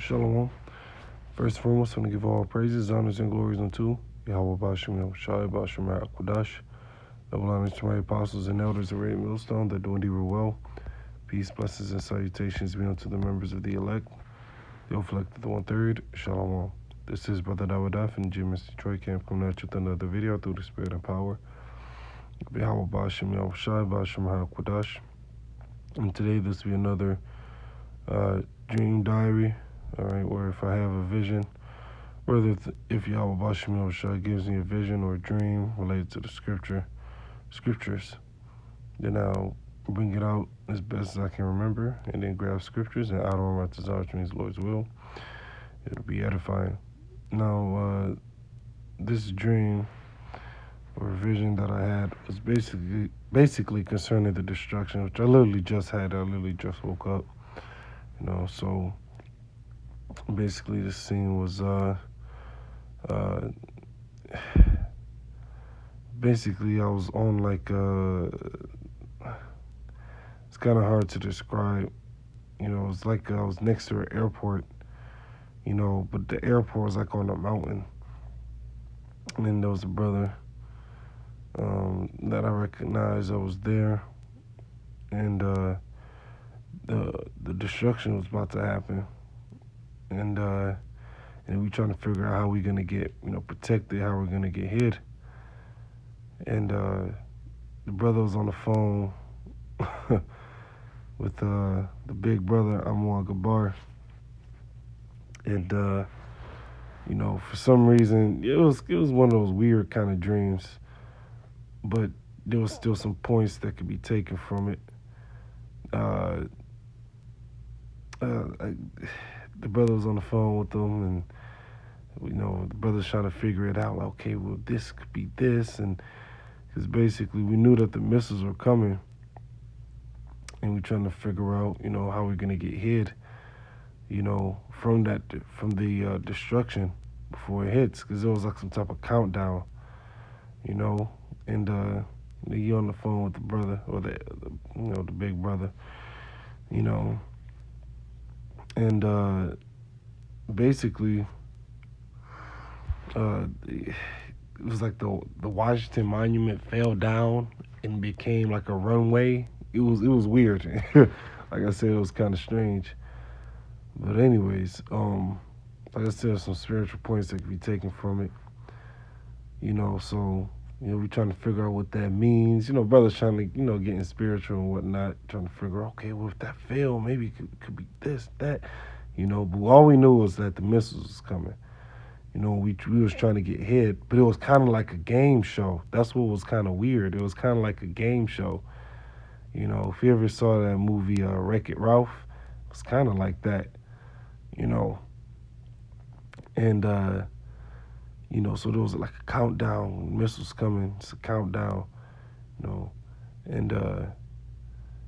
Shalom. First and foremost, I want to give all praises, honors, and glories unto Yahweh Bashem Yahushai Bashem Kodash. Double honors to my apostles and elders of Red Millstone that do indeed well. Peace, blessings, and salutations be unto the members of the elect, the elected, the 1/3. Shalom. This is Brother Dawadaf and GMS Detroit Camp coming at you with another video through the Spirit and power of Yahweh Bashem Yahushai Bashem Kodash. And today this will be another dream diary. All right, where if I have a vision, whether if Yahweh Bashem Yahushua gives me a vision or a dream related to the scriptures, then I'll bring it out as best as I can remember, and then grab scriptures and out on my desire to the Lord's will. It'll be edifying. Now, this dream or vision that I had was basically concerning the destruction, which I literally just had. I literally just woke up, so basically this scene was basically I was on like it's kind of hard to describe. It's like I was next to an airport, but the airport was like on a mountain, and then there was a brother that I recognized that was there, and the destruction was about to happen, and we trying to figure out how we're gonna get protected, how we're gonna get hid. And the brother was on the phone with the big brother Amwar Gabar, and for some reason it was one of those weird kind of dreams, but there was still some points that could be taken from it. The brother was on the phone with them, and the brother's trying to figure it out. Like, okay, well, this could be this, and because basically we knew that the missiles were coming, and we're trying to figure out, how we're gonna get hid, from the destruction before it hits, because there was like some type of countdown, and you on the phone with the brother or the big brother, and basically it was like the Washington Monument fell down and became like a runway. It was weird. Like I said, it was kind of strange. But anyways, like I said, there's some spiritual points that can be taken from it. So we're trying to figure out what that means. Brothers trying to getting spiritual and whatnot, trying to figure out, okay, well, if that failed, maybe it could be this, that, But all we knew was that the missiles was coming. We was trying to get hit, but it was kind of like a game show. That's what was kind of weird. It was kind of like a game show. If you ever saw that movie Wreck-It Ralph, it was kind of like that. And so there was like a countdown. Missiles coming. It's a countdown. And the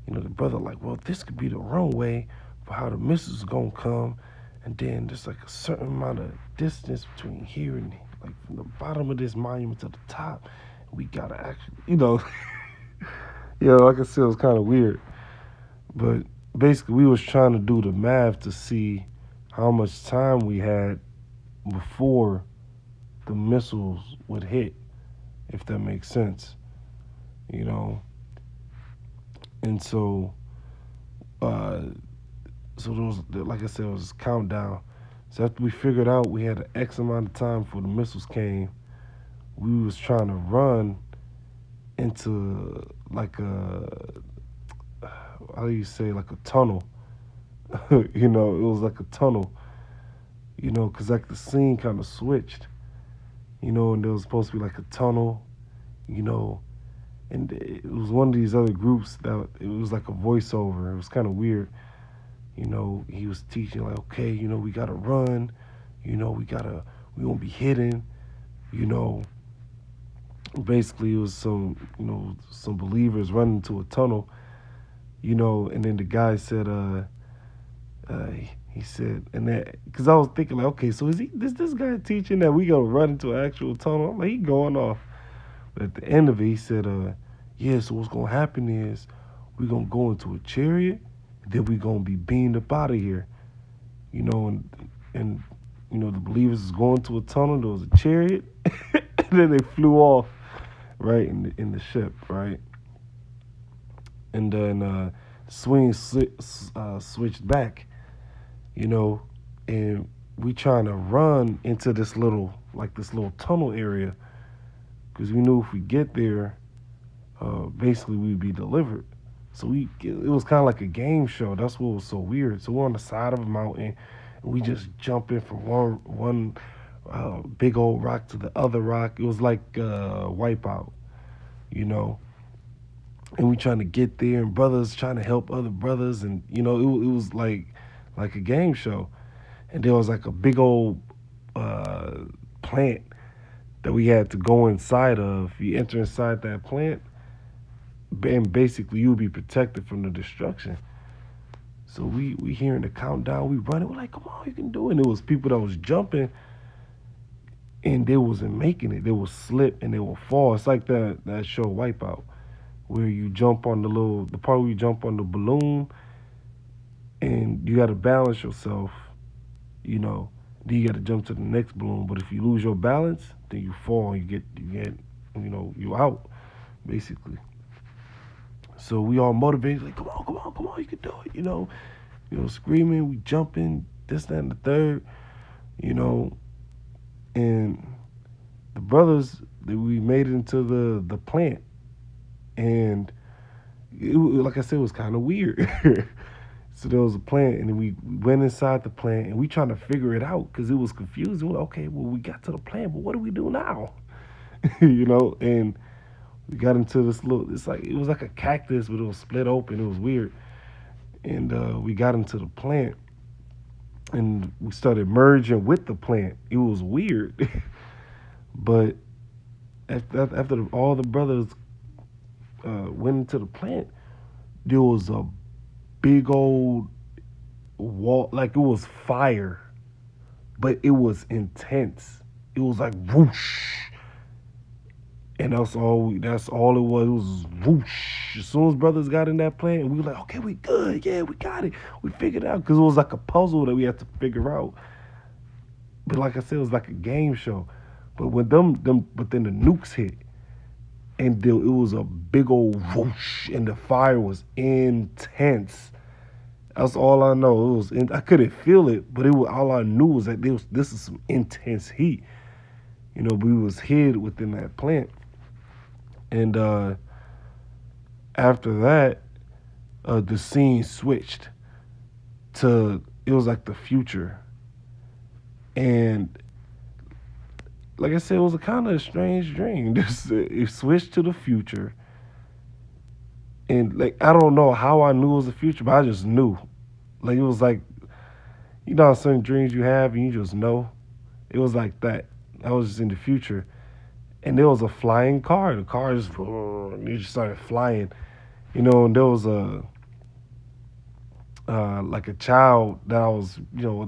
brother like, well, this could be the runway for how the missiles gonna come. And then there's like a certain amount of distance between here and like from the bottom of this monument to the top. We gotta actually, like I said, it was kind of weird. But basically, we was trying to do the math to see how much time we had before the missiles would hit, if that makes sense, And so, so there was, like I said, it was a countdown. So after we figured out we had an X amount of time before the missiles came, we was trying to run into like how do you say, like a tunnel. It was like a tunnel, because like the scene kind of switched, and there was supposed to be like a tunnel, and it was one of these other groups that it was like a voiceover. It was kind of weird. He was teaching like, okay, we gotta run, we won't be hidden, Basically, it was some believers running to a tunnel, and then the guy said, he said, and that, because I was thinking like, okay, so is this guy teaching that we gonna run into an actual tunnel? I'm like, he going off. But at the end of it, he said, yeah, so what's gonna happen is we're gonna go into a chariot, then we're gonna be beamed up out of here. you know, and the believers was going to a tunnel. There was a chariot, and then they flew off right in the ship, right, and then swing switched back, you know, and we trying to run into this little tunnel area because we knew if we get there, basically we'd be delivered. So it was kind of like a game show. That's what was so weird. So we're on the side of a mountain, and we just jumping from one big old rock to the other rock. It was like Wipeout, you know. And we trying to get there, and brothers trying to help other brothers, and it was like a game show. And there was like a big old uh, plant that we had to go inside of. You enter inside that plant, and basically you'll be protected from the destruction. So we hearing the countdown, we running, we're like, come on, you can do it. And it was people that was jumping and they wasn't making it. They would slip and they would fall. It's like that show Wipeout, where you jump on the part where you jump on the balloon and you gotta balance yourself, you know. Then you gotta jump to the next balloon. But if you lose your balance, then you fall and you get you out, basically. So we all motivated, like, come on, come on, come on, you can do it, screaming, we jumping, this, that, and the third, you know, and the brothers, we made it into the plant, and like I said, it was kind of weird. So there was a plant, and then we went inside the plant, and we trying to figure it out because it was confusing. We're like, okay, well, we got to the plant, but what do we do now? And we got into this it was like a cactus, but it was split open. It was weird. And we got into the plant, and we started merging with the plant. It was weird. But after all the brothers went into the plant, there was a big old wall, like it was fire, but it was intense. It was like whoosh. And that's all it was. It was whoosh. As soon as brothers got in that plant, we were like, okay, we good. Yeah, we got it. We figured it out. Because it was like a puzzle that we had to figure out. But like I said, it was like a game show. But but then the nukes hit. And it was a big old whoosh. And the fire was intense. That's all I know. I couldn't feel it, but all I knew was that this is some intense heat. We was hid within that plant. And after that, the scene switched to, it was like the future. And like I said, it was a kind of strange dream. It switched to the future. And like, I don't know how I knew it was the future, but I just knew. Like, it was like, how certain dreams you have and you just know. It was like that. I was just in the future. And there was a flying car. The car just started flying, and there was like a child that I was,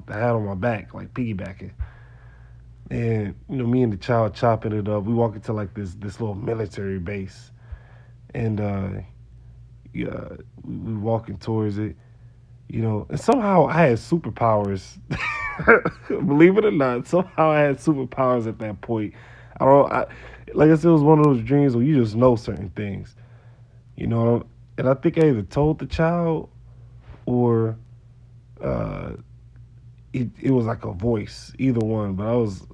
had on my back, like piggybacking. And, me and the child chopping it up. We walk into like this little military base. And yeah, we walking towards it, and somehow I had superpowers. Believe it or not, somehow I had superpowers at that point. Like I said, it was one of those dreams where you just know certain things, and I think I either told the child or uh, it was like a voice, either one. But I was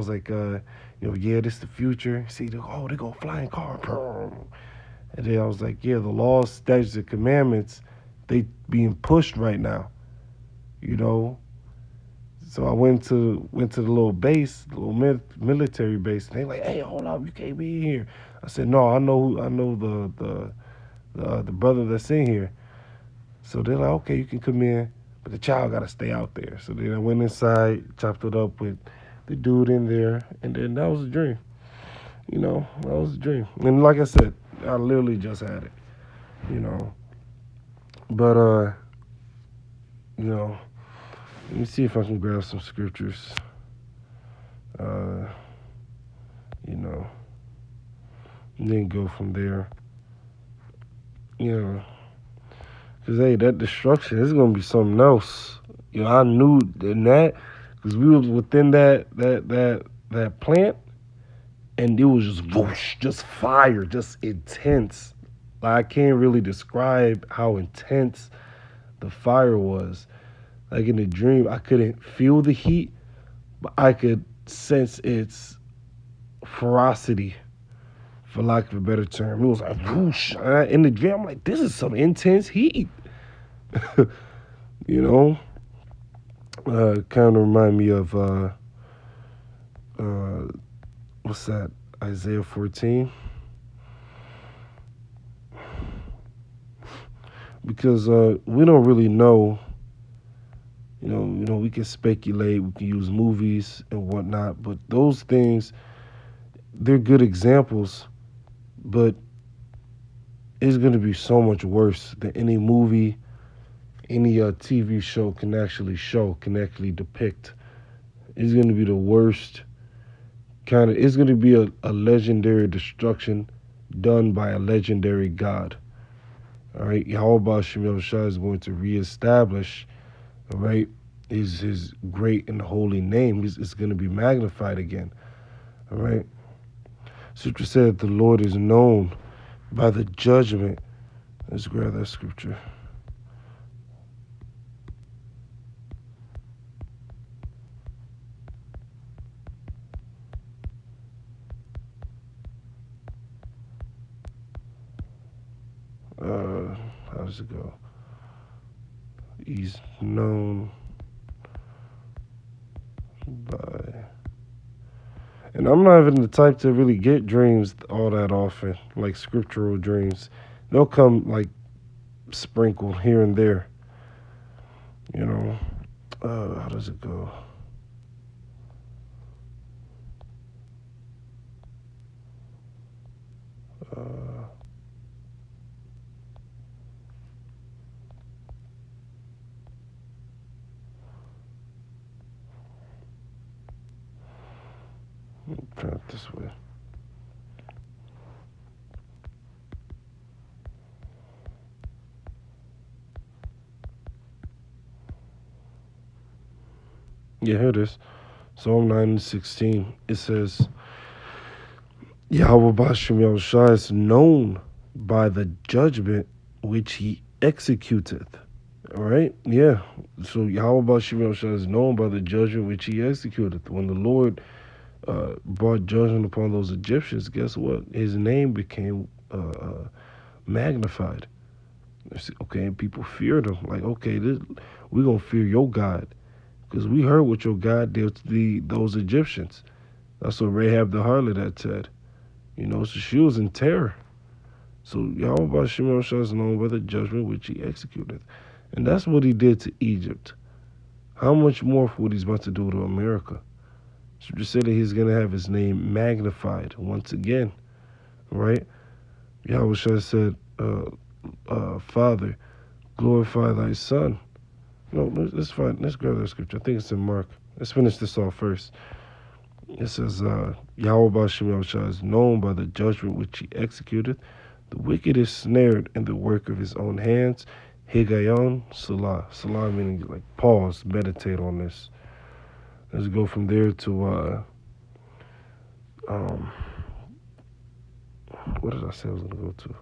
like, yeah, this the future. See, they go flying car, and then I was like, yeah, the laws, statutes, and commandments, they being pushed right now, you know. So I went to the little base, the little military base, and they like, hey, hold up, you can't be in here. I said, no, I know the brother that's in here. So they're like, okay, you can come in, but the child got to stay out there. So then I went inside, chopped it up with the dude in there, and then that was a dream. That was a dream. And like I said, I literally just had it, you know. But let me see if I can grab some scriptures. Uh, and then go from there. Because, hey, that destruction is going to be something else. I knew in that because we was within that plant, and it was just whoosh, just fire, just intense. Like, I can't really describe how intense the fire was. Like in the dream, I couldn't feel the heat, but I could sense its ferocity, for lack of a better term. It was like whoosh. In the dream, I'm like, this is some intense heat. you know, kind of remind me of uh, what's that? Isaiah 14. Because we don't really know. We can speculate. We can use movies and whatnot, but those things, they're good examples. But it's going to be so much worse than any movie, any TV show can actually depict. It's going to be the worst kind of. It's going to be a legendary destruction done by a legendary God. All right, Yahweh Shemel Shah is going to reestablish, all right, his great and holy name. It's going to be magnified again. All right. Scripture said the Lord is known by the judgment. Let's grab that scripture. How does it go? He's known by, and I'm not even the type to really get dreams all that often, like scriptural dreams. They'll come like sprinkled here and there. You know, how does it go? Uh, Try it this way. Yeah, here it is. Psalm 9:16. It says, Yahweh Bashem Yahushua is known by the judgment which he executeth. All right? Yeah. So Yahweh Bashem Yahushua is known by the judgment which he executeth. When the Lord brought judgment upon those Egyptians, guess what? His name became magnified. Okay, and people feared him. Like, okay, we're going to fear your God because we heard what your God did to those Egyptians. That's what Rahab the harlot had said. So she was in terror. So Yahweh Shimon Shah is known by the judgment which he executed. And that's what he did to Egypt. How much more for what he's about to do to America? So just said that he's going to have his name magnified once again, right? Yahweh Shah said, Father, glorify thy son. No, let's grab that scripture. I think it's in Mark. Let's finish this off first. It says, Yahweh Bashem Yahushua is known by the judgment which he executed. The wicked is snared in the work of his own hands. Higayon Salah. Salah meaning like pause, meditate on this. Let's go from there to what did I say I was gonna go to?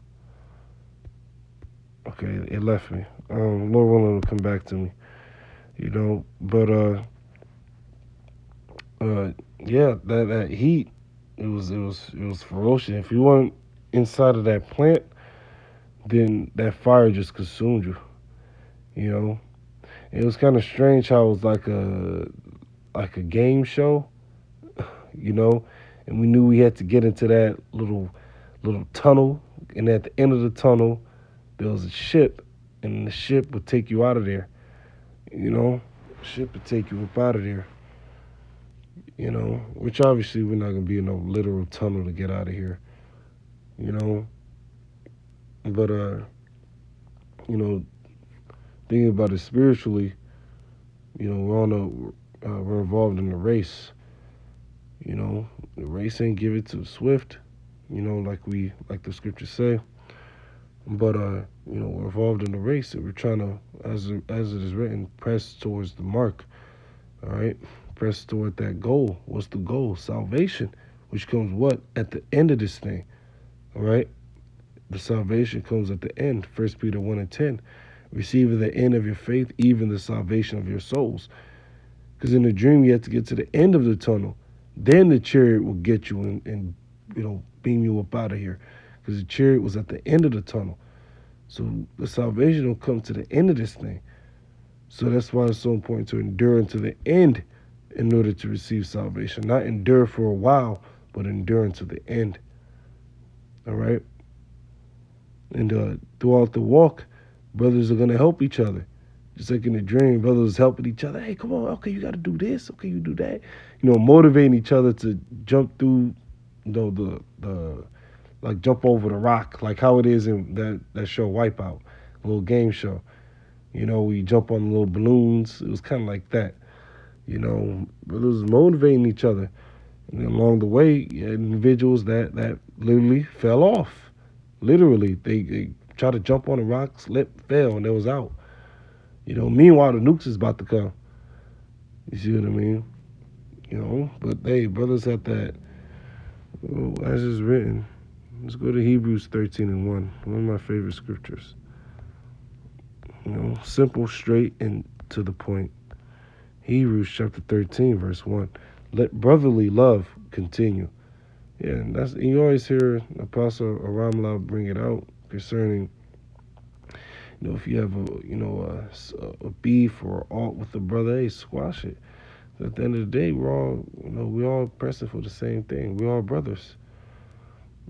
Okay, it left me. Lord willing, it'll come back to me. But yeah, that heat, it was ferocious. If you weren't inside of that plant, then that fire just consumed you. You know, it was kind of strange how it was like a game show. You know, and we knew we had to get into that little tunnel, and at the end of the tunnel, there was a ship, and the ship would take you out of there. You know, the ship would take you up out of there. Which obviously we're not gonna be in no literal tunnel to get out of here. You know, but thinking about it spiritually, we're involved in a race. The race ain't given to the swift. Like the scriptures say. But we're involved in the race, and we're trying to, as it is written, press towards the mark. All right, press toward that goal. What's the goal? Salvation, which comes what at the end of this thing. All right, the salvation comes at the end. 1 Peter 1:10. Receive the end of your faith, even the salvation of your souls. Because in the dream, you have to get to the end of the tunnel. Then the chariot will get you and beam you up out of here. Because the chariot was at the end of the tunnel. So the salvation will come to the end of this thing. So that's why it's so important to endure unto the end in order to receive salvation. Not endure for a while, but endure unto the end. All right? And throughout the walk, brothers are going to help each other. Just like in the dream, brothers helping each other. Hey, come on. Okay, you got to do this. Okay, you do that. Motivating each other to jump through, the like jump over the rock, like how it is in that show Wipeout, a little game show. We jump on little balloons. It was kind of like that. Brothers motivating each other. And then along the way, you had individuals that literally fell off. Literally, they tried to jump on the rock, slipped, fell, and they was out. Meanwhile, the nukes is about to come. You see what I mean? But hey, brothers have that, as is written. Let's go to Hebrews 13:1, one of my favorite scriptures. Simple, straight, and to the point. Hebrews chapter 13, verse 1. Let brotherly love continue. Yeah, and you always hear Apostle Aramla bring it out concerning, if you have a beef or alt with a brother, hey, squash it. At the end of the day, we're all pressing for the same thing. We're all brothers.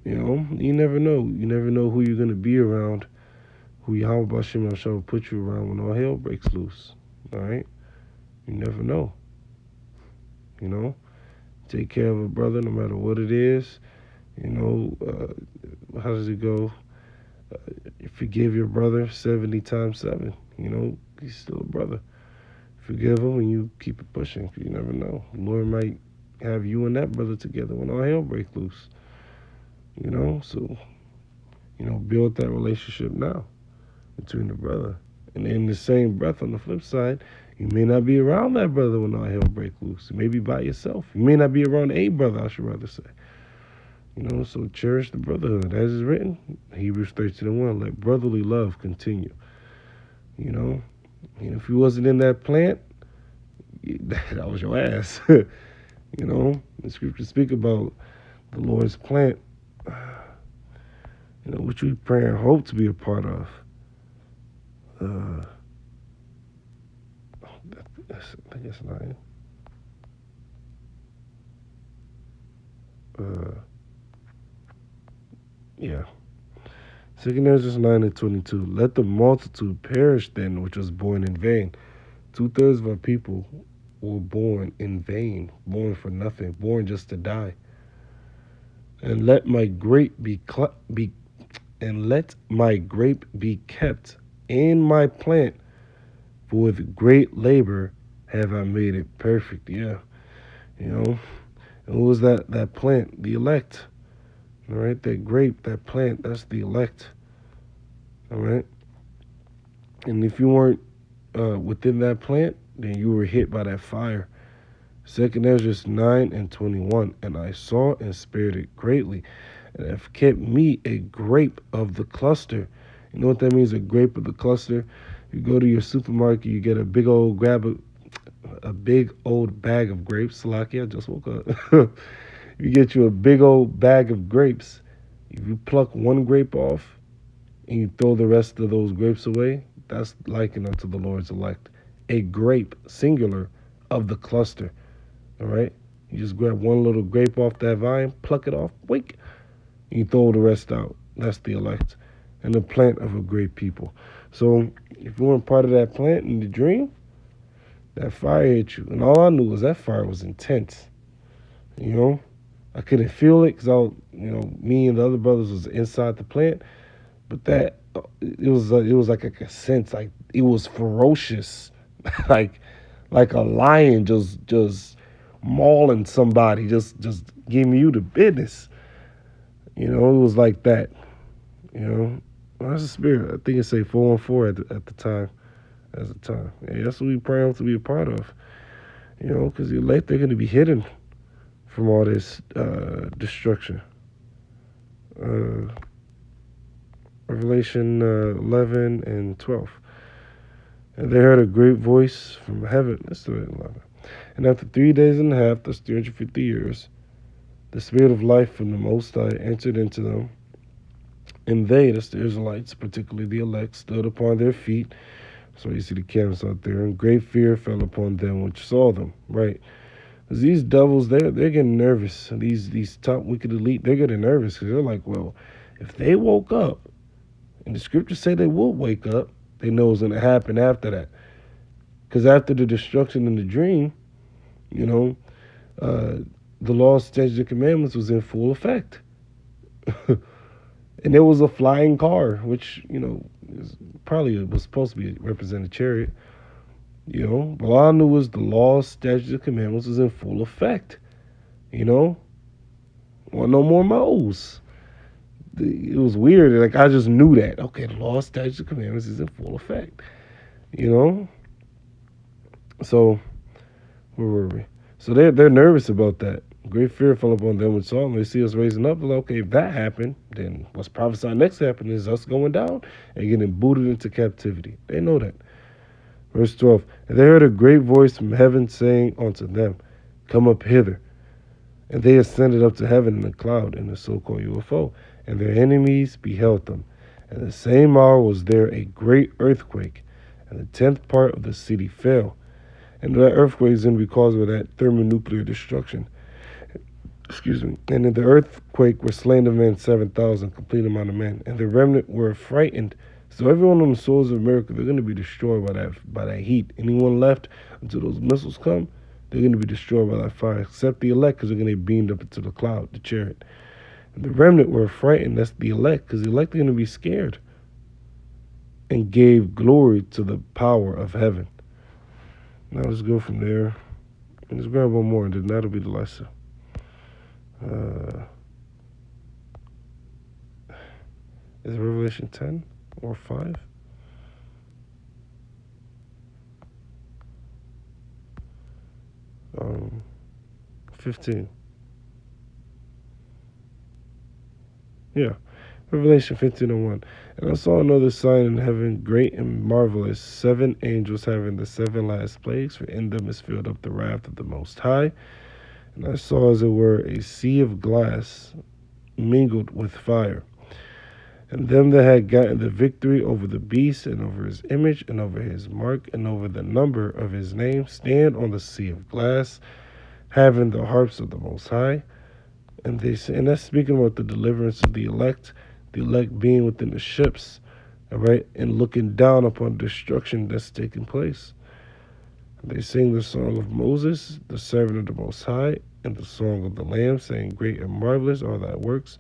You never know. You never know who you're gonna be around, who Yahweh Bashim Hashem will put you around when all hell breaks loose. All right, you never know. Take care of a brother no matter what it is. How does it go? Forgive your brother 70 times 7. He's still a brother. Forgive him and you keep it pushing. You never know. The Lord might have you and that brother together when all hell breaks loose. So, build that relationship now between the brother. And in the same breath, on the flip side, you may not be around that brother when all hell breaks loose. You may be by yourself. You may not be around a brother, I should rather say. So cherish the brotherhood. As is written, Hebrews 13:1, let brotherly love continue. If you wasn't in that plant, that was your ass. The scriptures speak about the Lord's plant, which we pray and hope to be a part of. I guess 9. Yeah. 2 Ezra 9:22. Let the multitude perish then, which was born in vain. 2/3 of our people were born in vain, born for nothing, born just to die. And let my grape be kept in my plant, for with great labor have I made it perfect. Yeah, and what was that plant? The elect. All right, that grape, that plant, that's the elect. All right, and if you weren't within that plant, then you were hit by that fire. 2 Ezra 9:21. And I saw and spared it greatly, and have kept me a grape of the cluster. You know what that means, a grape of the cluster? You go to your supermarket, you get a big old bag of grapes. Salaki, I just woke up. You get you a big old bag of grapes. If you pluck one grape off and you throw the rest of those grapes away, that's likened unto the Lord's elect. A grape, singular, of the cluster. All right? You just grab one little grape off that vine, pluck it off, wink, and you throw the rest out. That's the elect. And the plant of a great people. So if you weren't part of that plant in the dream, that fire hit you. And all I knew was that fire was intense. I couldn't feel it because me and the other brothers was inside the plant, but it was like a sense, like it was ferocious, like a lion just mauling somebody, just giving you the business. It was like that. Well, that's a spirit. I think it say 414 at the time. As a time, yeah, that's what we pray to be a part of. Because the elect they're going to be hidden from all this destruction. Uh, Revelation 11 and 12. And they heard a great voice from heaven. Let's do it 11. And after 3 days and a half, that's 350 years, the Spirit of life from the Most High entered into them. And they, that's the Israelites, particularly the elect, stood upon their feet. So you see the camels out there, and great fear fell upon them which saw them. Right? Because these devils, they're getting nervous. These top wicked elite, they're getting nervous because they're like, well, if they woke up, and the scriptures say they will wake up, they know what's going to happen after that. Because after the destruction in the dream, you know, uh, the law, statutes, and commandments was in full effect. And there was a flying car, which, probably was supposed to be represent a chariot. But all I knew was the law, statutes, and commandments was in full effect. Well, no more moles. It was weird. Like, I just knew that. Okay, the law, statutes, and commandments is in full effect. So, where were we? So they're nervous about that. Great fear fell upon them which saw them. They see us raising up. They're like, okay, if that happened, then what's prophesied next to happen is us going down and getting booted into captivity. They know that. Verse 12. And they heard a great voice from heaven saying unto them, come up hither. And they ascended up to heaven in a cloud, in the so-called UFO. And their enemies beheld them. And the same hour was there a great earthquake, and the 10th part of the city fell. And that earthquake is going to be caused by that thermonuclear destruction. Excuse me. And in the earthquake were slain of men 7,000, complete amount of men. And the remnant were frightened. So everyone on the soils of America, they're going to be destroyed by that heat. Anyone left until those missiles come, they're going to be destroyed by that fire, except the elect, because they're going to be beamed up into the cloud, the chariot. And the remnant were frightened. That's the elect, because the elect are going to be scared. And gave glory to the power of heaven. Now let's go from there. And let's grab one more, and then that'll be the lesson. Is it Revelation 10 or 5? Um, 15. Yeah. Revelation 15:1. And I saw another sign in heaven, great and marvelous, 7 angels having the 7 last plagues, for in them is filled up the wrath of the Most High. And I saw, as it were, a sea of glass mingled with fire. And them that had gotten the victory over the beast, and over his image, and over his mark, and over the number of his name, stand on the sea of glass, having the harps of the Most High. And and that's speaking about the deliverance of the elect being within the ships, all right, and looking down upon destruction that's taking place. They sing the song of Moses, the servant of the Most High, and the song of the Lamb, saying, great and marvelous are thy works,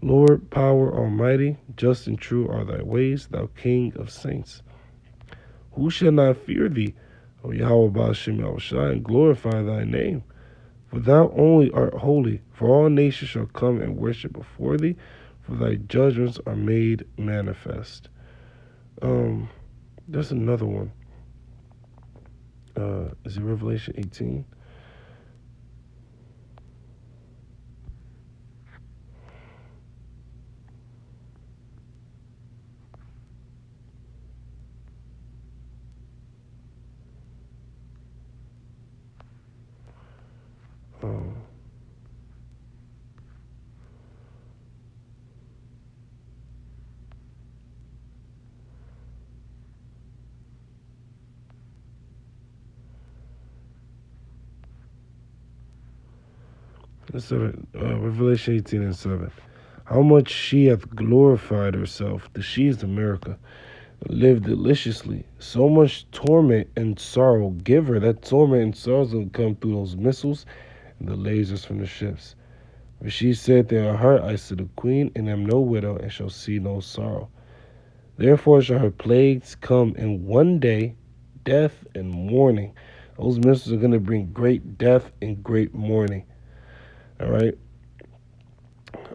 Lord, power almighty, just and true are thy ways, thou King of saints. Who shall not fear thee, O Yahweh Ba'ashem Yahushua, and glorify thy name? For thou only art holy, for all nations shall come and worship before thee, for thy judgments are made manifest. There's another one. Is it Revelation 18? Um, Revelation 18:7. How much she hath glorified herself, the she is America, lived deliciously. So much torment and sorrow give her. That torment and sorrows will come through those missiles and the lasers from the ships. For she said in her heart, I sit a queen, and am no widow, and shall see no sorrow. Therefore shall her plagues come in one day, death and mourning. Those missiles are going to bring great death and great mourning. All right.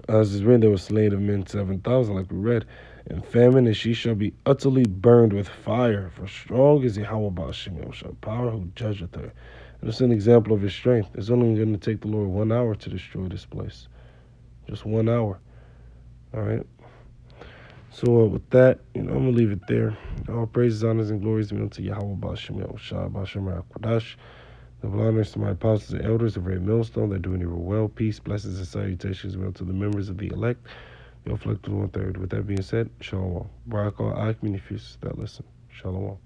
As is written, there were slain of men 7,000, like we read. and famine, and she shall be utterly burned with fire. For strong is Yahweh Ba'ashem Yahushua, power who judgeth her. And it's an example of his strength. It's only going to take the Lord 1 hour to destroy this place. Just 1 hour. All right. So with that, I'm gonna leave it there. All praises, honors, and glories be unto Yahweh Ba'ashem Yahushua, Ba'ashem Qudash. Double honors to my apostles and elders of Red Millstone that do evil well. Peace, blessings, and salutations be unto the members of the elect. You'll reflect 1/3. With that being said, Shalom. Barak al Akmini that listen. Shalom.